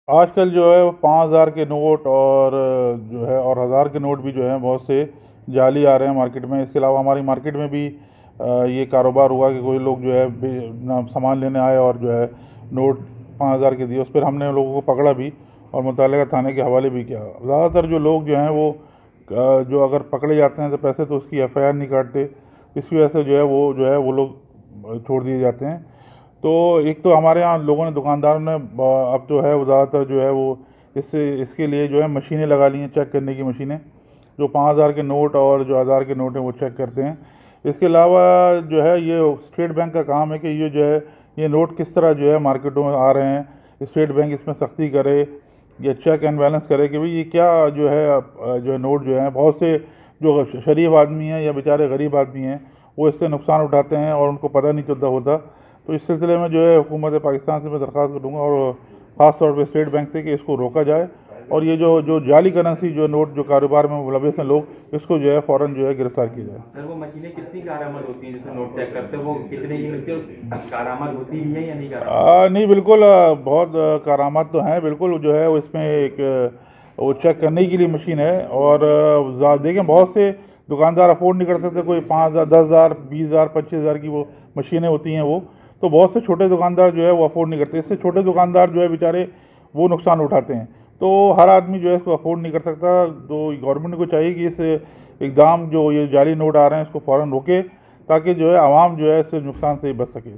आजकल जो है वो 5,000 के नोट और जो है और हज़ार के नोट भी जो हैं बहुत से जाली आ रहे हैं मार्केट में। इसके अलावा हमारी मार्केट में भी ये कारोबार हुआ कि कोई लोग जो है ना सामान लेने आए और जो है नोट 5,000 के दिए। उस पर हमने लोगों को पकड़ा भी और मुतल्लिका थाने के हवाले भी किया। ज़्यादातर जो लोग जो हैं वो जो अगर पकड़े जाते हैं तो पहले तो उसकी एफआईआर नहीं काटते। इसकी वजह से वो लोग छोड़ दिए जाते हैं। तो एक तो हमारे यहाँ लोगों ने, दुकानदारों ने अब तो है वो ज़्यादातर जो है वो इसके लिए जो है मशीनें लगा ली हैं, चेक करने की मशीनें, जो 5,000 के नोट और जो हज़ार के नोट हैं वो चेक करते हैं। इसके अलावा जो है ये स्टेट बैंक का काम है कि ये जो है ये नोट किस तरह जो है मार्केटों में आ रहे हैं, स्टेट बैंक इसमें सख्ती करे, ये चेक एंड बैलेंस करे कि भाई ये क्या जो है नोट जो है, बहुत से जो शरीफ आदमी हैं या बेचारे गरीब आदमी हैं वो इससे नुकसान उठाते हैं और उनको पता नहीं चलता होता। तो इस सिलसिले में जो है हुकूमत पाकिस्तान से मैं दरख्वास्त करूँगा और ख़ास तौर पे स्टेट बैंक से कि इसको रोका जाए और ये जो जो जाली करेंसी जो नोट जो कारोबार में मुलविस हैं लोग, इसको जो है फ़ौरन जो है गिरफ्तार किया जाए। सर वो मशीनें कितनी कारआमद होती हैं, जैसे नोट चेक करते हैं वो कितने की मिलती है, कारआमद होती भी है या नहीं कारआमद? नहीं, बिल्कुल बहुत करामात तो हैं, बिल्कुल जो है वो इसमें एक वो चेक करने के लिए मशीन है और देखें बहुत से दुकानदार अफोर्ड नहीं कर सकते, कोई 5,000 10,000 20,000 25,000 की वो मशीनें होती हैं वो, तो बहुत से छोटे दुकानदार जो है वो अफोर्ड नहीं करते। इससे छोटे दुकानदार जो है बेचारे वो नुकसान उठाते हैं। तो हर आदमी जो है इसको अफोर्ड नहीं कर सकता। तो गवर्नमेंट को चाहिए कि इस इकदाम जो ये जाली नोट आ रहे हैं इसको फ़ौरन रोके ताकि जो है आवाम जो है इससे नुकसान से बच सके।